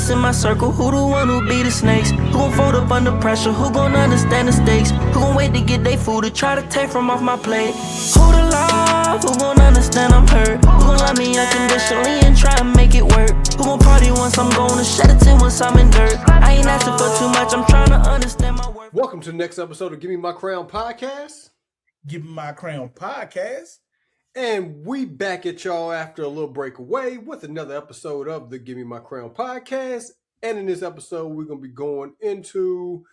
closest in my circle? Who the one who be the snakes? Who gon' fold up under pressure? Who gon' understand the stakes? Who gon' wait to get their food to try to take from off my plate? Who the love? Who gon' understand I'm hurt? Who gon' love me unconditionally and try and make it work? Who gon' party once I'm gone and shed a tear once I'm in dirt? I ain't asking for too much, I'm trying to understand my worth. Welcome to the next episode of Give Me My Crown podcast. Give Me My Crown podcast. And we back at y'all after a little break away with another episode of the Give Me My Crown podcast. And in this episode, we're going to be going into,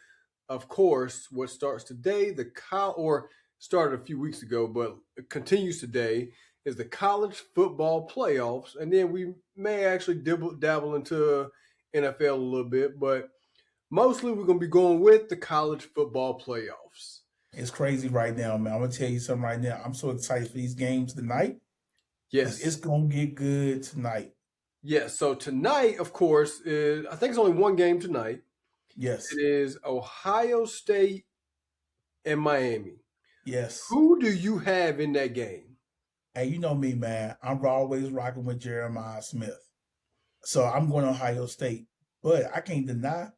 of course, what starts today, or started a few weeks ago, but it continues today, is the college football playoffs. And then we may actually dabble into NFL a little bit, but mostly we're going to be going with the college football playoffs. It's crazy right now, man. I'm going to tell you something right now. I'm so excited for these games tonight. Yes. It's going to get good tonight. Yes. So tonight, of course, I think it's only one game tonight. Yes. It is Ohio State and Miami. Yes. Who do you have in that game? Hey, you know me, man. I'm always rocking with Jeremiah Smith. So I'm going to Ohio State. But I can't deny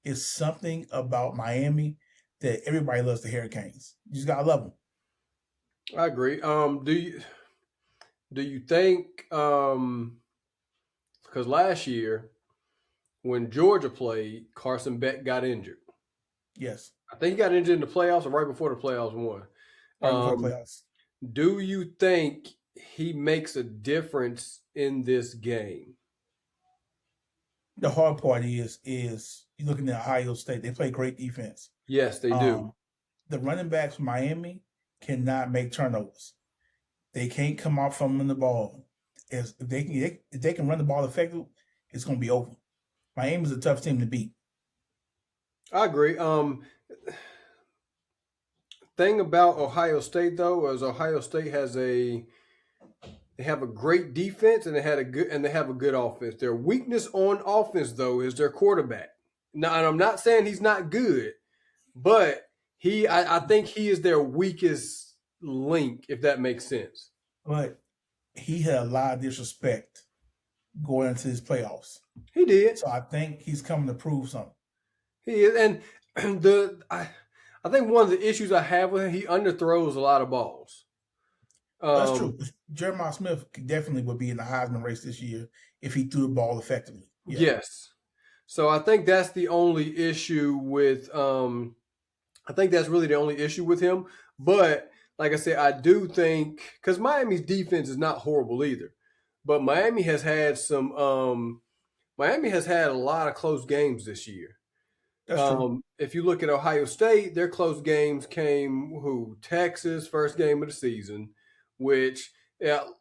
it's something about Miami that everybody loves the Hurricanes. You just gotta love them. I agree. Do you think because last year when Georgia played, Carson Beck got injured? Yes. I think he got injured in the playoffs or right before the playoffs won. Right before the playoffs. Do you think he makes a difference in this game? The hard part is you're looking at Ohio State. They play great defense. Yes, they do. The running backs from Miami cannot make turnovers. They can't come out from the ball. If they can run the ball effectively, it's going to be over. Miami's a tough team to beat. I agree. Thing about Ohio State though is Ohio State they have a great defense and they have a good offense. Their weakness on offense though is their quarterback. Now, and I'm not saying he's not good, but I think he is their weakest link, if that makes sense. But he had a lot of disrespect going into his playoffs. He did. So I think he's coming to prove something. He is, and I think one of the issues I have with him, he underthrows a lot of balls. That's true. Jeremiah Smith definitely would be in the Heisman race this year if he threw the ball effectively. Yeah. Yes. So I think that's the only issue with I think that's really the only issue with him. But like I said, I do think because Miami's defense is not horrible either. But Miami has had a lot of close games this year. That's true. If you look at Ohio State, their close games came Texas, first game of the season, which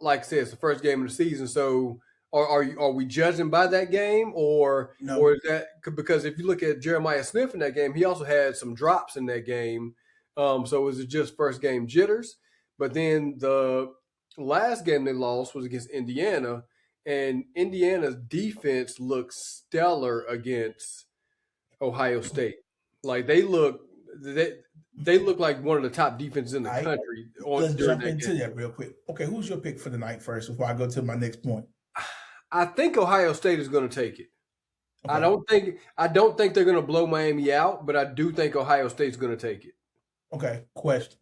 like I said, it's the first game of the season. So are we judging by that game or is that because if you look at Jeremiah Smith in that game, he also had some drops in that game. So was it just first game jitters? But then the last game they lost was against Indiana, and Indiana's defense looked stellar against Ohio State. Like they look like one of the top defenses in the country. Let's jump into that real quick. Okay, who's your pick for the night first before I go to my next point? I think Ohio State is going to take it. Okay. I don't think they're going to blow Miami out, but I do think Ohio State's going to take it. Okay, question.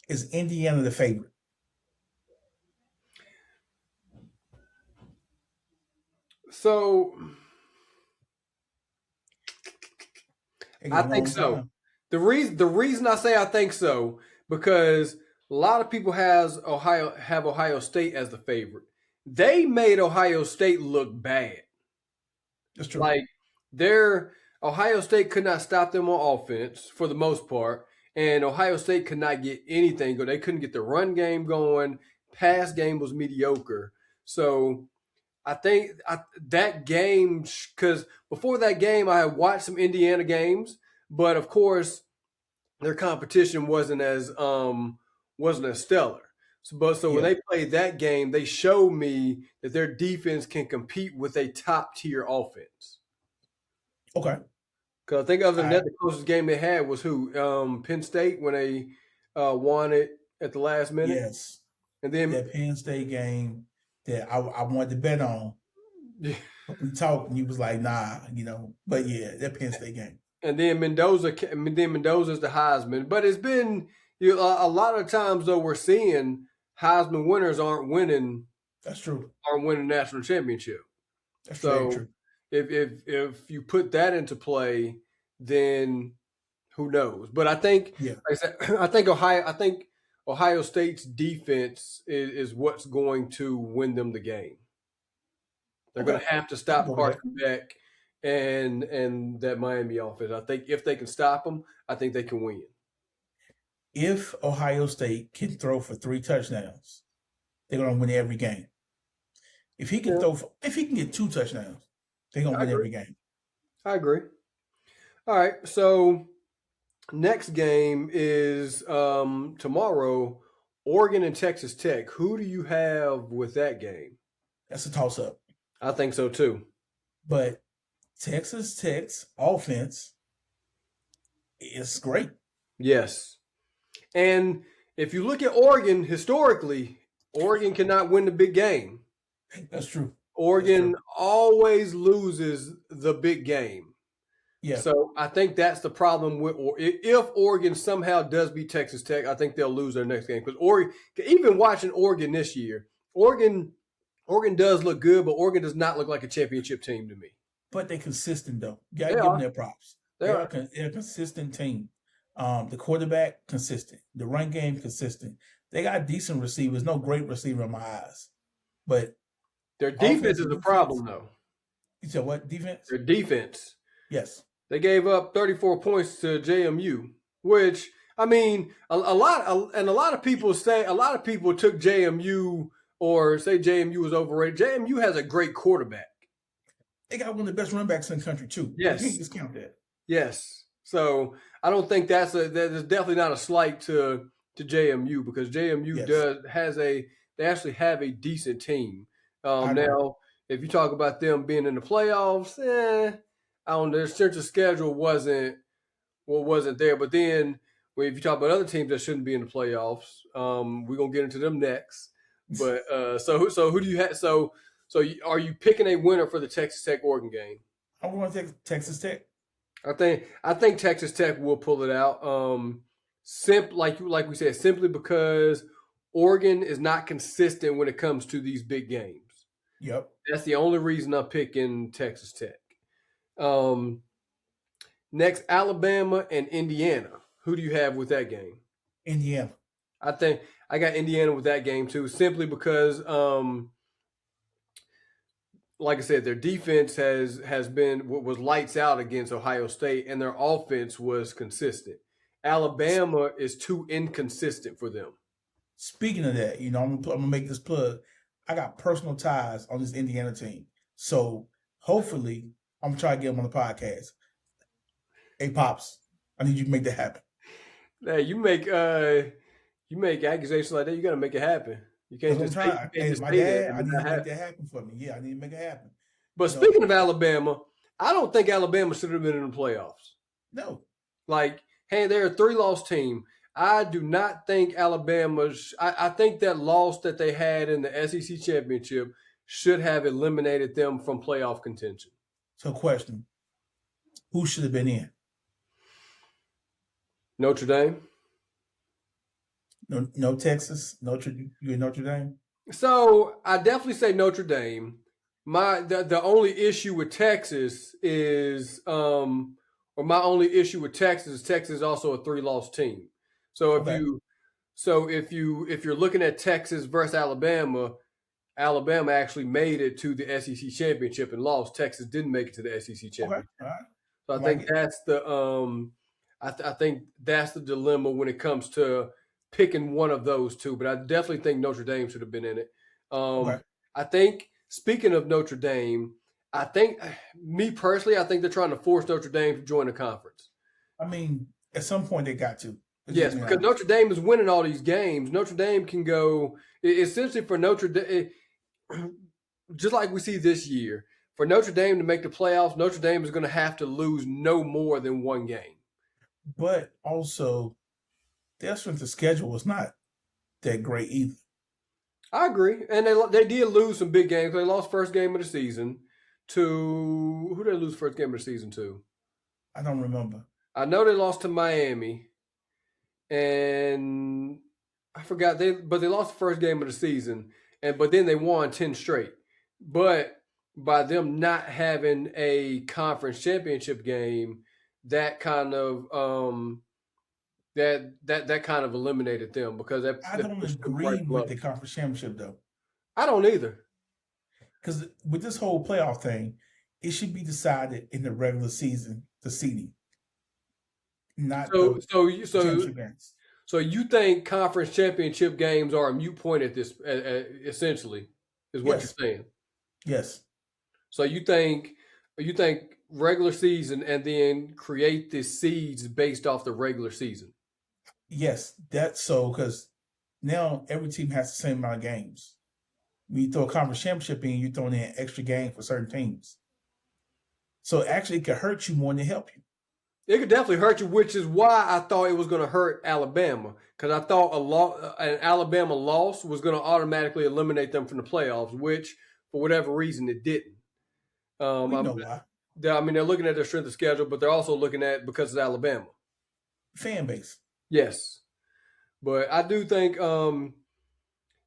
Is Indiana the favorite? So I think so. The reason I say I think so because a lot of people have Ohio State as the favorite. They made Ohio State look bad. That's true. Like Ohio State could not stop them on offense for the most part, and Ohio State could not get anything going. They couldn't get the run game going. Pass game was mediocre. So I think that game, because before that game, I had watched some Indiana games, but of course, their competition wasn't as stellar. So when they played that game, they showed me that their defense can compete with a top tier offense. Okay. Because I think other than that, the closest game they had was Penn State when they won it at the last minute. Yes. And then that Penn State game that I wanted to bet on. Yeah. But we talked, and he was like, "Nah, But yeah, that Penn State game. And then Mendoza's the Heisman. But it's been a lot of times though we're seeing Heisman winners That's true. aren't winning national championship. That's very So true. if you put that into play, then who knows? But I think, Yeah. like I said, I think Ohio State's defense is what's going to win them the game. They're going to have to stop go with that. Carson Beck and that Miami offense. I think if they can stop them, I think they can win. If Ohio State can throw for 3 touchdowns, they're going to win every game. If he can if he can get 2 touchdowns, they're going to win every game. I agree. All right, so next game is tomorrow, Oregon and Texas Tech. Who do you have with that game? That's a toss-up. I think so too. But Texas Tech's offense is great. Yes. And if you look at Oregon historically, Oregon cannot win the big game. That's true. Oregon always loses the big game. Yeah. So I think that's the problem with, or if Oregon somehow does beat Texas Tech, I think they'll lose their next game because Oregon. Even watching Oregon this year, Oregon does look good, but Oregon does not look like a championship team to me. But they're consistent though. You got to give them their props. They're a consistent team. The quarterback consistent. The run game consistent. They got decent receivers. No great receiver in my eyes, but their defense is the problem though. You said what defense? Their defense. Yes. They gave up 34 points to JMU, which I mean, a lot of people took JMU or say JMU was overrated. JMU has a great quarterback. They got one of the best run backs in the country too. Yes, you can't discount that. Yes, so I don't think that is definitely not a slight to JMU because JMU they actually have a decent team. Now, if you talk about them being in the playoffs, I don't know, their strength of schedule wasn't there. But then if you talk about other teams that shouldn't be in the playoffs, we're gonna get into them next. But so who do you have? So are you picking a winner for the Texas Tech Oregon game? I'm going to take Texas Tech. I think Texas Tech will pull it out. Like we said, simply because Oregon is not consistent when it comes to these big games. Yep. That's the only reason I'm picking Texas Tech. Next, Alabama and Indiana. Who do you have with that game? Indiana. I think I got Indiana with that game too, simply because, like I said, their defense was lights out against Ohio State, and their offense was consistent. Alabama is too inconsistent for them. Speaking of that, I'm gonna make this plug. I got personal ties on this Indiana team, so hopefully, I'm gonna try to get them on the podcast. Hey, Pops, I need you to make that happen. Hey, you make accusations like that, you got to make it happen. You can't just try. Hey, my dad, I need to make that happen for me. Yeah, I need to make it happen. But speaking of Alabama, I don't think Alabama should have been in the playoffs. No. Like, hey, they're a 3-loss team. I do not think Alabama's. I think that loss that they had in the SEC championship should have eliminated them from playoff contention. So, question: who should have been in? Notre Dame. No Texas. You in Notre Dame? So I definitely say Notre Dame. The only issue with Texas is Texas is also a 3-loss team. So if you're looking at Texas versus Alabama, Alabama actually made it to the SEC championship and lost. Texas didn't make it to the SEC championship. Okay. All right. So I think that's the I think that's the dilemma when it comes to picking one of those two. But I definitely think Notre Dame should have been in it. I think, speaking of Notre Dame, me personally, I think they're trying to force Notre Dame to join the conference. I mean, at some point they got to. Yes, because Notre Dame is winning all these games. Notre Dame can go essentially for Notre Dame, just like we see this year. For Notre Dame to make the playoffs, Notre Dame is going to have to lose no more than one game. But also, their strength of schedule was not that great either. I agree, and they did lose some big games. They lost first game of the season. to who did they lose first game of the season to? I don't remember. I know they lost to Miami, and I forgot but they lost the first game of the season, but then they won 10 straight. But by them not having a conference championship game, that kind of that kind of eliminated them because I that don't pushed them right agree with below. the conference championship though, I don't either. because with this whole playoff thing, it should be decided in the regular season, the seeding, not So the so you so championship games. so you think conference championship games are a mute point at this essentially is what you're Yes, saying. yes, So you think regular season and then create the seeds based off the regular season. yes. That's so because now every team has the same amount of games. When you throw a conference championship in, you're throwing in an extra game for certain teams. So actually, it could hurt you more than help you. It could definitely hurt you, which is why I thought it was going to hurt Alabama because I thought an Alabama loss was going to automatically eliminate them from the playoffs, which for whatever reason it didn't. We know why. I mean, they're looking at their strength of schedule, but they're also looking at because it's Alabama. Fan base. Yes, but I do think,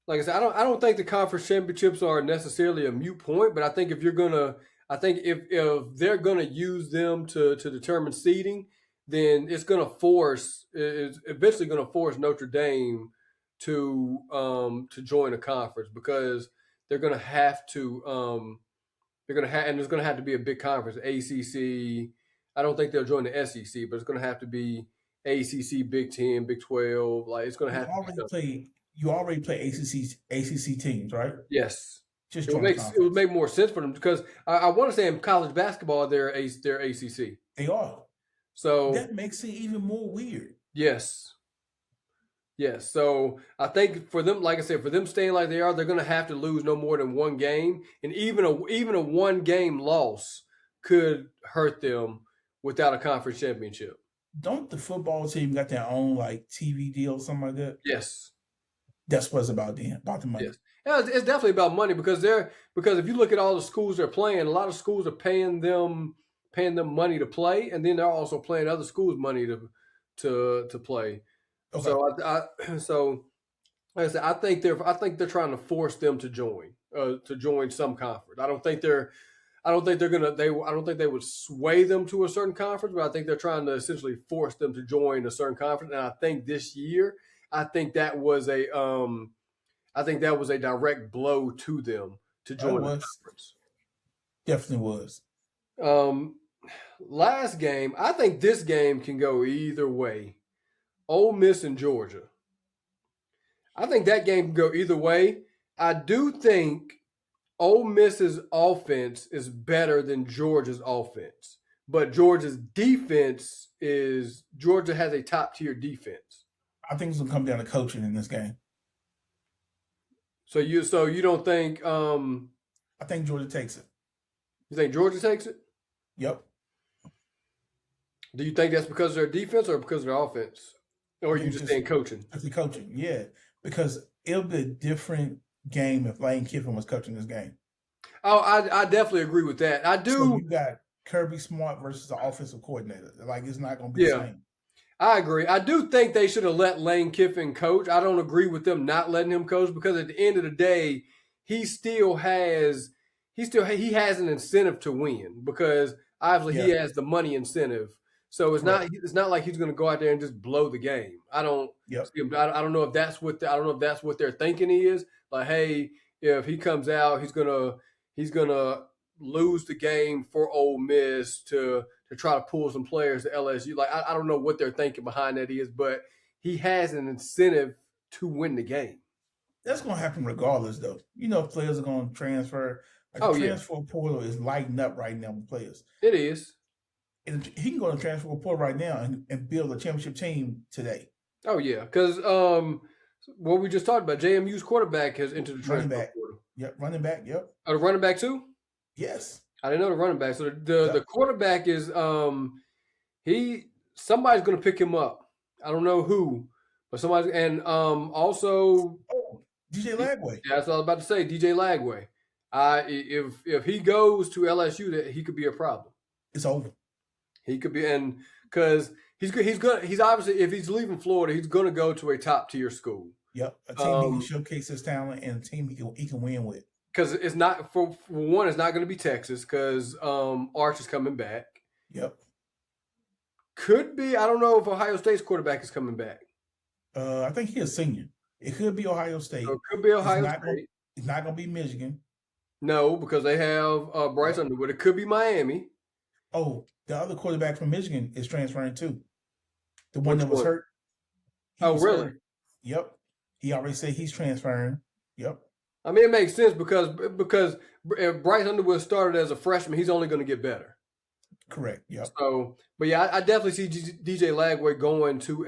like I said, I don't think the conference championships are necessarily a mute point, but I think if they're gonna use them to determine seeding, then it's eventually gonna force Notre Dame to join a conference because they're gonna have to. And there's gonna have to be a big conference, ACC. I don't think they'll join the SEC, but it's gonna have to be ACC, Big 10, Big 12. Like it's gonna You have to be already something. play. You already play ACC teams, right? Yes, Just it would join the make it would conference. make more sense for them because I want to say in college basketball they're ACC. They are. So That makes it even more weird. yes, yes. So I think for them, like I said, for them staying like they are, they're going to have to lose no more than one game, and even a one game loss could hurt them without a conference championship. Don't the football team got their own like TV deal or something like that? Yes. That's what it's about then, about the money. Yes. Yeah, it's definitely about money because if you look at all the schools they're playing, a lot of schools are paying them money to play, and then they're also paying other schools money to play. Okay. So like I said, I think they're trying to force them to join some conference. I don't think they would sway them to a certain conference, but I think they're trying to essentially force them to join a certain conference. And I think this year, I think that was a direct blow to them to join the conference. Definitely was. Last game, I think this game can go either way. Ole Miss and Georgia. I think that game can go either way. I do think Ole Miss's offense is better than Georgia's offense, but Georgia has a top tier defense. I think it's gonna come down to coaching in this game. So you don't think I think Georgia takes it. you think Georgia takes it? Yep. Do you think that's because of their defense or because of their offense? Or you just saying coaching? It's the coaching, yeah. Because it'll be a different game if Lane Kiffin was coaching this game. Oh, I definitely agree with that. I do. So you got Kirby Smart versus the offensive coordinator. Like it's not gonna be the same. I agree. I do think they should have let Lane Kiffin coach. I don't agree with them not letting him coach because at the end of the day, he has an incentive to win because obviously he has the money incentive. So it's not like he's going to go out there and just blow the game. I don't know if that's what they're thinking is. Like, hey, if he comes out, he's gonna lose the game for Ole Miss to try to pull some players to LSU. Like I don't know what they're thinking behind that is, but he has an incentive to win the game. That's going to happen regardless, though. You know, players are going to transfer. Like the transfer portal is lighting up right now with players. It is. And he can go to transfer portal right now and build a championship team today. Oh yeah, because what we just talked about, JMU's quarterback has entered the transfer portal. Yep, running back. Yep. Oh, the running back too? Yes. I didn't know the running back. So the quarterback is somebody's going to pick him up. I don't know who, but somebody's also DJ Lagway. Yeah, that's what I was about to say. DJ Lagway. If he goes to LSU, that he could be a problem. It's over. He could be, and because he's obviously, if he's leaving Florida, he's going to go to a top tier school. Yep, a team he can showcase his talent and a team he can win with. Because it's not for one, it's not going to be Texas because Arch is coming back. Yep. Could be. I don't know if Ohio State's quarterback is coming back. I think he's a senior. It could be Ohio State. So it could be Ohio State. It's not going to be Michigan. No, because they have Bryce Underwood. It could be Miami. Oh, the other quarterback from Michigan is transferring too. The one that was hurt. Oh, really? Hurt. Yep. He already said he's transferring. Yep. I mean, it makes sense because if Bryce Underwood started as a freshman, he's only going to get better. Correct. Yep. So, but yeah, I definitely see DJ Lagway going to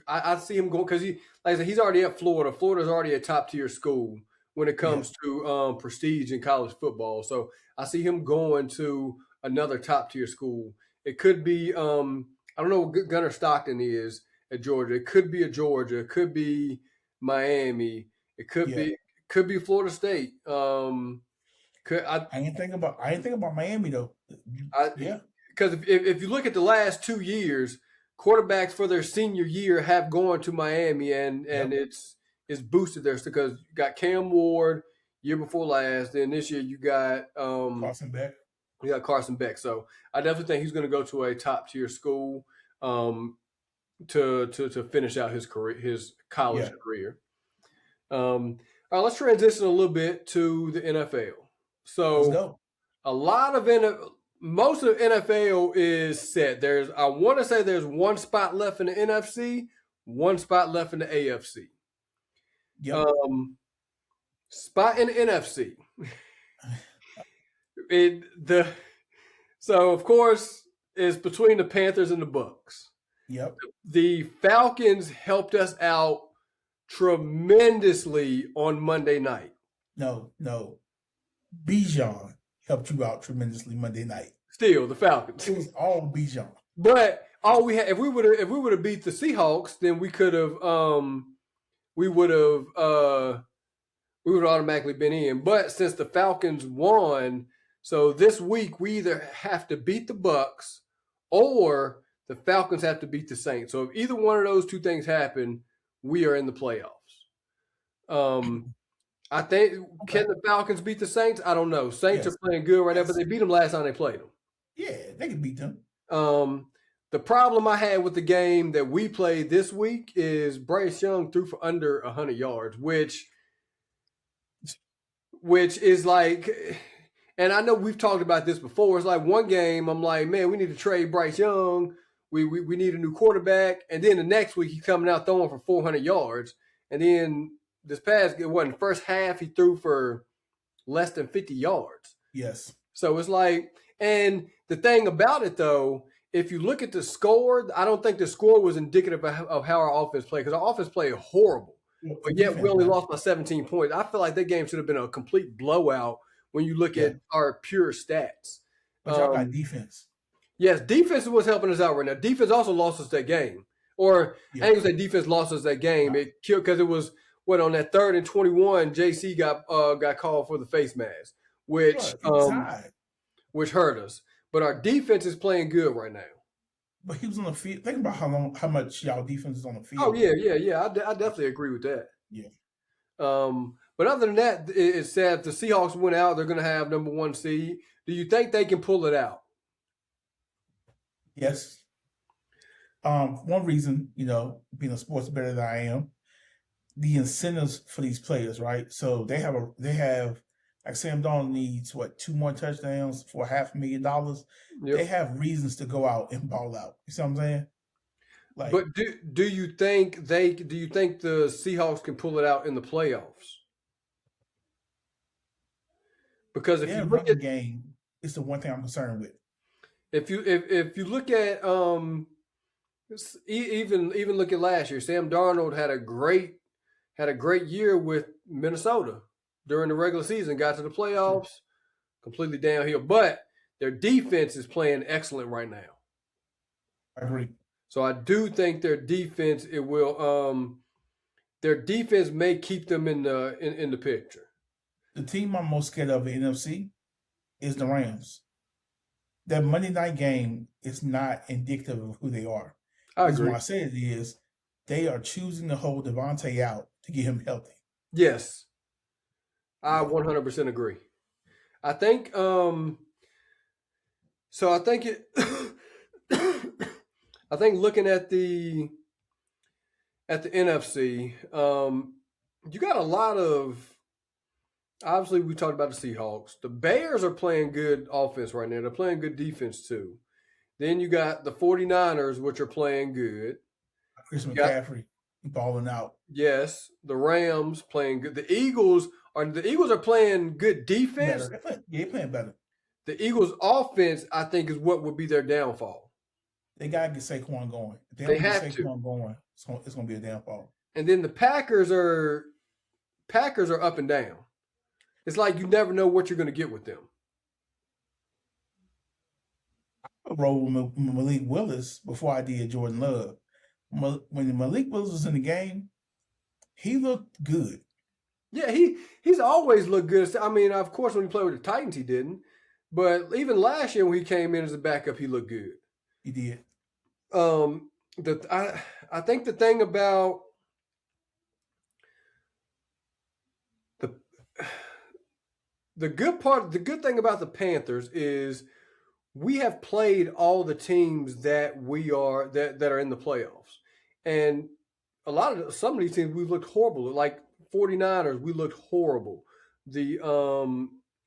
I see him going because like I said, he's already at Florida. Florida's already a top tier school when it comes to prestige in college football. So I see him going to another top tier school. It could be I don't know what Gunnar Stockton is at Georgia. It could be a Georgia. It could be Miami. It could be Florida State. I ain't think about Miami though. Because if you look at the last 2 years, quarterbacks for their senior year have gone to Miami, and it's boosted theirs because you got Cam Ward year before last, then this year you got Carson Beck. You got Carson Beck. So I definitely think he's going to go to a top tier school to finish out his career, his college career. All right, let's transition a little bit to the NFL. So a lot of most of the NFL is set. I want to say there's one spot left in the NFC, one spot left in the AFC. Yep. Spot in the NFC. So of course it's between the Panthers and the Bucks. Yep. The Falcons helped us out tremendously on Monday night. No. Bijan helped you out tremendously Monday night. Still, the Falcons. It was all Bijan. But all we had, if we would have beat the Seahawks, then we could have we would have automatically been in. But since the Falcons won, so this week we either have to beat the Bucks or the Falcons have to beat the Saints. So if either one of those two things happen, we are in the playoffs. I think can the Falcons beat the Saints? I don't know. Saints are playing good right now, but they beat them last time they played them. Yeah, they can beat them. The problem I had with the game that we played this week is Bryce Young threw for under 100 yards, which is like, and I know we've talked about this before. It's like one game I'm like, man, we need to trade Bryce Young. We need a new quarterback. And then the next week he's coming out throwing for 400 yards. And then this past, first half he threw for less than 50 yards. Yes. So it's like, and the thing about it though, if you look at the score, I don't think the score was indicative of how our offense played because our offense played horrible. But yet we only lost by 17 points. I feel like that game should have been a complete blowout when you look at our pure stats. But y'all got defense. Yes, defense was helping us out right now. Defense also lost us that game. Or I ain't gonna say defense lost us that game. It killed because it was on that 3rd and 21, JC got called for the face mask, which hurt us. But our defense is playing good right now. But he was on the field. Think about how much y'all defense is on the field. Oh yeah. I definitely agree with that. Yeah. But other than that, it's sad. If the Seahawks went out, they're going to have number 1 seed. Do you think they can pull it out? Yes. One reason, being a sports better than I am, the incentives for these players, right? So they have like Sam Darnold needs 2 more touchdowns for $500,000. Yep. They have reasons to go out and ball out. You see what I'm saying? Like, but do you think the Seahawks can pull it out in the playoffs? Because if you look at the game, it's the one thing I'm concerned with. If you look at even look at last year, Sam Darnold had a great year with Minnesota during the regular season, got to the playoffs, completely downhill. But their defense is playing excellent right now. I agree. So I do think their defense their defense may keep them in the picture. The team I'm most scared of in NFC is the Rams. That Monday night game is not indicative of who they are. I The reason why agree. I say it is they are choosing to hold Devontae out to get him healthy. Yes, I Yeah. 100% agree. I think so I think it I think looking at the NFC, you got a lot of obviously we talked about the Seahawks. The Bears are playing good offense right now. They're playing good defense too. Then you got the 49ers, which are playing good. Chris You got McCaffrey balling out. yes, the Rams playing good. The Eagles are playing good defense. Better. They're playing better. The Eagles' offense, I think, is what would be their downfall. They gotta get Saquon going. If they They don't get have to. Saquon going, it's gonna be a downfall. And then the Packers are up and down. It's like you never know what you're going to get with them. I rolled with Malik Willis before I did Jordan Love. When Malik Willis was in the game, he looked good. Yeah, he's always looked good. I mean, of course, when he played with the Titans, he didn't. But even last year when he came in as a backup, he looked good. He did. I think the thing about the good thing about the Panthers is we have played all the teams that are in the playoffs. And some of these teams we looked horrible. Like 49ers, we looked horrible. The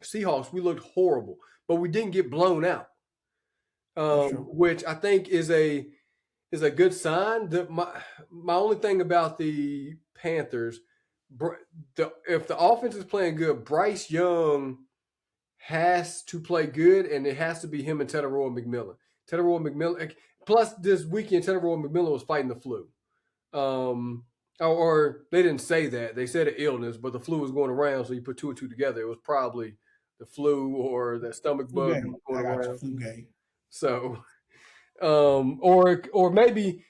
Seahawks, we looked horrible. But we didn't get blown out. Which I think is a good sign. My only thing about the Panthers, if the offense is playing good, Bryce Young has to play good, and it has to be him and Tetairoa McMillan. Tetairoa McMillan. Plus, this weekend, Tetairoa McMillan was fighting the flu. Or they didn't say that. They said an illness, but the flu was going around, so you put two and two together. It was probably the flu or that stomach bug going around. Flu game. So, or maybe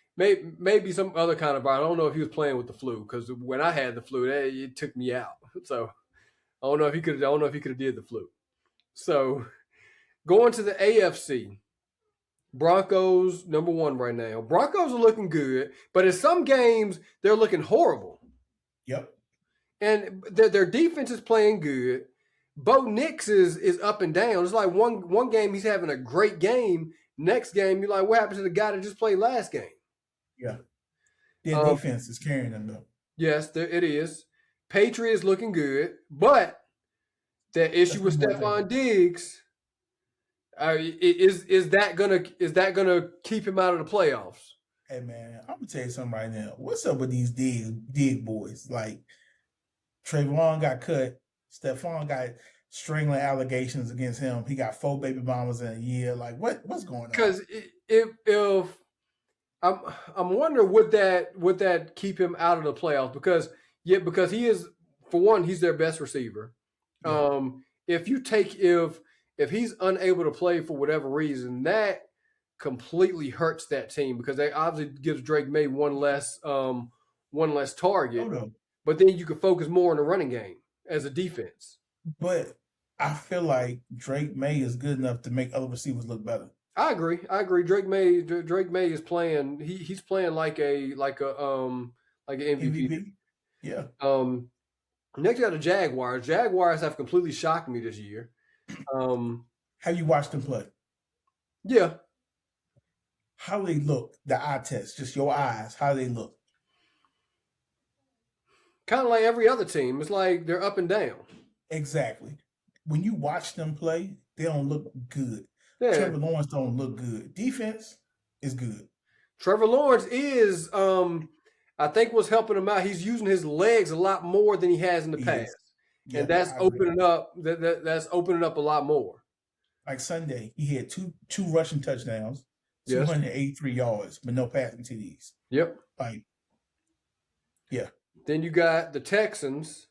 some other kind of virus. I don't know if he was playing with the flu because when I had the flu, it took me out. So I don't know if he could have did the flu. So going to the AFC, Broncos #1 right now. Broncos are looking good, but in some games they're looking horrible. Yep. And their defense is playing good. Bo Nix is up and down. It's like one game he's having a great game. Next game, you're like, what happened to the guy that just played last game? Yeah. Their defense is carrying them, though. Yes, it is. Patriots looking good, but that issue with Stephon Diggs, is that gonna keep him out of the playoffs? Hey man, I'm gonna tell you something right now. What's up with these dig boys? Like Trayvon got cut, Stephon got strangling allegations against him. He got 4 baby mamas in a year. Like what's going on? Because if I'm wondering would that keep him out of the playoffs? Because he is, for one, he's their best receiver. Yeah. If he's unable to play for whatever reason, that completely hurts that team because they obviously gives Drake May one less target. No. But then you can focus more on the running game as a defense. But I feel like Drake May is good enough to make other receivers look better. I agree. Drake May is playing. He's playing like an MVP. Yeah. Next, you got the Jaguars. Jaguars have completely shocked me this year. Have you watched them play? Yeah. How do they look? The eye test, just your eyes. How do they look? Kind of like every other team. It's like they're up and down. Exactly. When you watch them play, they don't look good. Yeah. Trevor Lawrence don't look good. Defense is good. Trevor Lawrence is, I think what's helping him out, he's using his legs a lot more than he has in the past. Yeah, and that's opening up that's opening up a lot more. Like Sunday, he had two rushing touchdowns, 283 yards, but no passing TDs. Yep. Yeah. Then you got the Texans.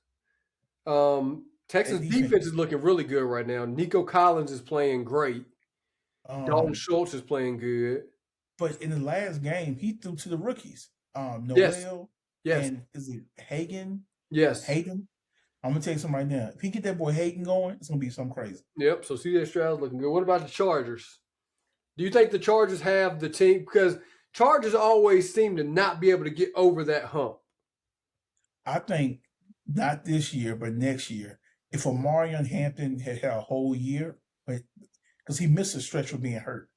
Texans defense is looking really good right now. Nico Collins is playing great. Dalton Schultz is playing good. But in the last game, he threw to the rookies. Noel. Yes. And is it Hagen? Yes. Hayden. I'm gonna tell you something right now. If he get that boy Hayden going, it's gonna be something crazy. Yep. So CJ Stroud's looking good. What about the Chargers? Do you think the Chargers have the team? Because Chargers always seem to not be able to get over that hump. I think not this year, but next year. If Omarion Hampton had a whole year, but because he missed a stretch for being hurt,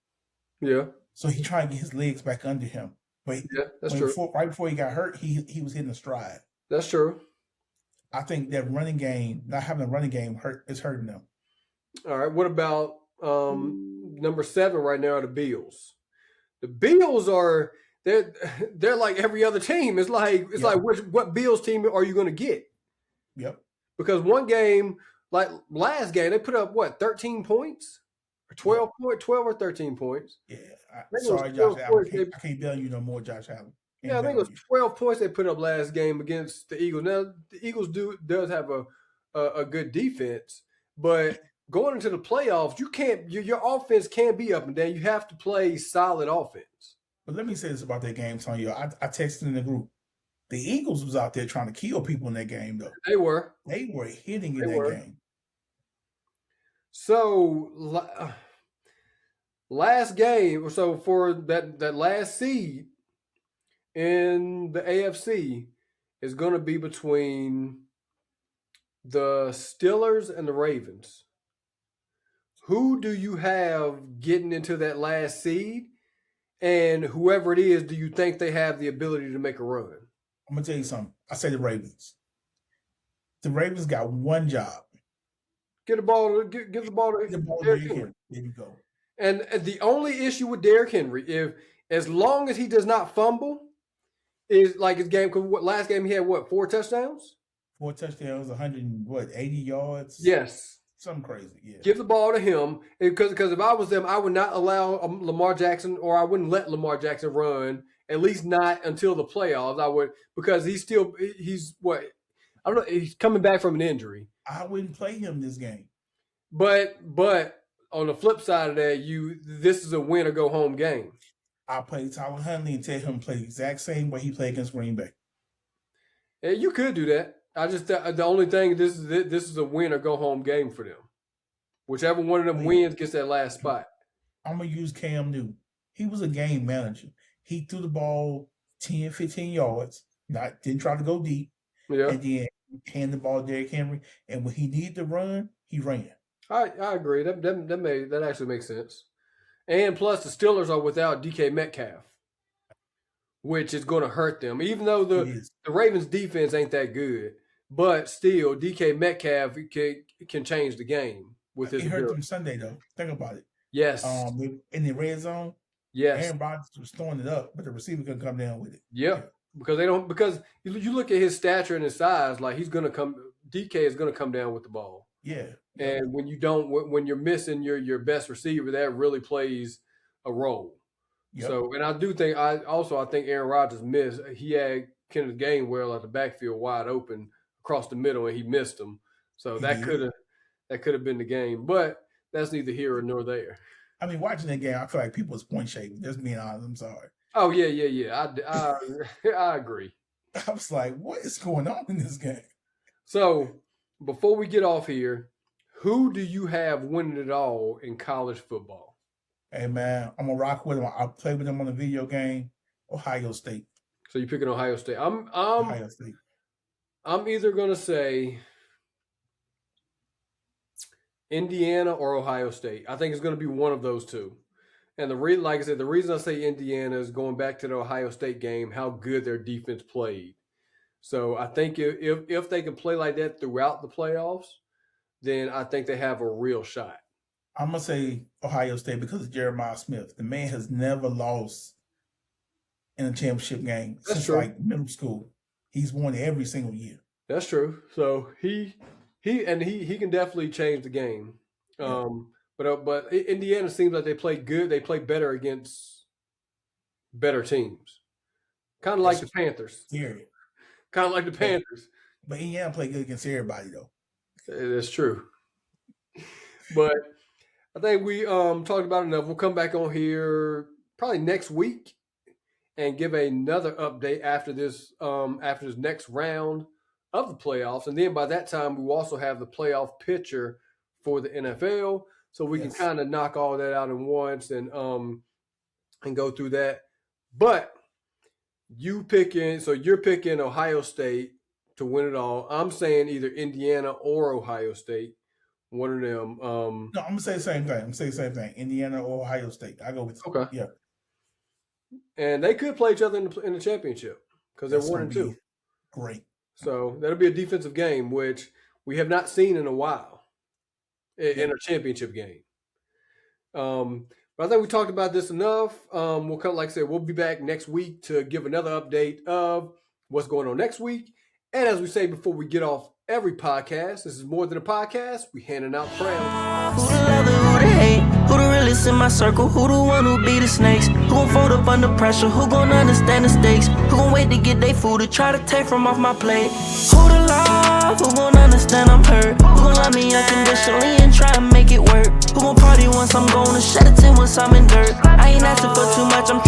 Yeah. so he tried to get his legs back under him. But Yeah, that's true. right before he got hurt, he was hitting a stride. That's true. I think that running game, not having a running game, is hurting them. All right. What about number 7 right now are the Bills? The Bills are they're like every other team. It's like what Bills team are you going to get? Yep. Because one game, like last game, they put up what 13 points or 12 or 13 points. Yeah. Sorry, Josh Allen. I can't bail you no more, Josh Allen. I think it was 12 points they put up last game against the Eagles. Now the Eagles does have a good defense, but going into the playoffs, you can't your offense can't be up and down. You have to play solid offense. But let me say this about that game, Tony. I texted in the group. The Eagles was out there trying to kill people in that game, though. They were hitting in that game. So last game, so for that last seed in the AFC is going to be between the Steelers and the Ravens. Who do you have getting into that last seed? And whoever it is, do you think they have the ability to make a run? I'm going to tell you something. I say the Ravens. The Ravens got one job. Give the ball to Derrick Henry. There you go. And the only issue with Derrick Henry, as long as he does not fumble, is like his game. Last game he had 4 touchdowns? 4 touchdowns, 80 yards? Yes. Something crazy, yeah. Give the ball to him because if I was them, I would not allow Lamar Jackson, or I wouldn't let Lamar Jackson run, at least not until the playoffs. I would, because he's what, I don't know, he's coming back from an injury. I wouldn't play him this game. But on the flip side of that, this is a win or go home game. I'll play Tyler Huntley and tell him to play the exact same way he played against Green Bay. Yeah, you could do that. I just the only thing this is a win or go home game for them. Whichever one of them wins gets that last spot. I'm gonna use Cam Newton. He was a game manager. He threw the ball 10, 15 yards. Didn't try to go deep. Yeah. And then hand the ball to Derrick Henry. And when he needed to run, he ran. I agree. That actually makes sense. And plus the Steelers are without DK Metcalf, which is going to hurt them. Even though the Ravens defense ain't that good. But still, DK Metcalf can change the game with his. It hurt them Sunday though. Think about it. Yes. In the red zone. Yes. Aaron Rodgers was throwing it up, but the receiver couldn't come down with it. Yeah. Because you look at his stature and his size, like DK is gonna come down with the ball. Yeah. And when you're missing your best receiver, that really plays a role. Yep. So, and I think Aaron Rodgers missed. He had Kenneth Gainwell at the backfield wide open across the middle, and he missed him. So that could have been the game, but that's neither here nor there. I mean, watching that game, I feel like people was point shaving. Just being honest, I'm sorry. Oh yeah. I agree. I was like, what is going on in this game? So before we get off here, who do you have winning it all in college football? Hey man, I'm gonna rock with them. I'll play with them on the video game. Ohio State. So you're picking Ohio State. Ohio State. I'm either going to say Indiana or Ohio State. I think it's going to be one of those two. And like I said, the reason I say Indiana is going back to the Ohio State game, how good their defense played. So I think if they can play like that throughout the playoffs, then I think they have a real shot. I'm going to say Ohio State because of Jeremiah Smith. The man has never lost in a championship game since like middle school. He's won every single year. That's true. So he can definitely change the game. Yeah. But Indiana seems like they play good. They play better against better teams. Kind of like the Panthers. Period. Kind of like the Panthers. But Indiana play good against everybody though. That's true. But I think we talked about enough. We'll come back on here probably next week and give another update after this next round of the playoffs. And then by that time, we will also have the playoff picture for the NFL. So we can kind of knock all that out at once and go through that. But you're picking Ohio State to win it all. I'm saying either Indiana or Ohio State. One of them. No, I'm gonna say the same thing. Indiana or Ohio State. I go with Okay. Yeah. And they could play each other in the championship because they're 1-2. Great. So that'll be a defensive game, which we have not seen in a while in a championship game. But I think we talked about this enough. We'll come, like I said, we'll be back next week to give another update of what's going on next week. And as we say before we get off every podcast, this is more than a podcast. We handing out crowns. Who the love it, who the hate? Who the realest in my circle? Who the one who be the snakes? Who gon' fold up under pressure? Who gon' understand the stakes? Who gon' wait to get they food to try to take from off my plate? Who the love? Who gon' understand I'm hurt? Who gon' love me unconditionally and try to make it work? Who gon' party once I'm gone and shed a tear once I'm in dirt? I ain't asking for too much, I'm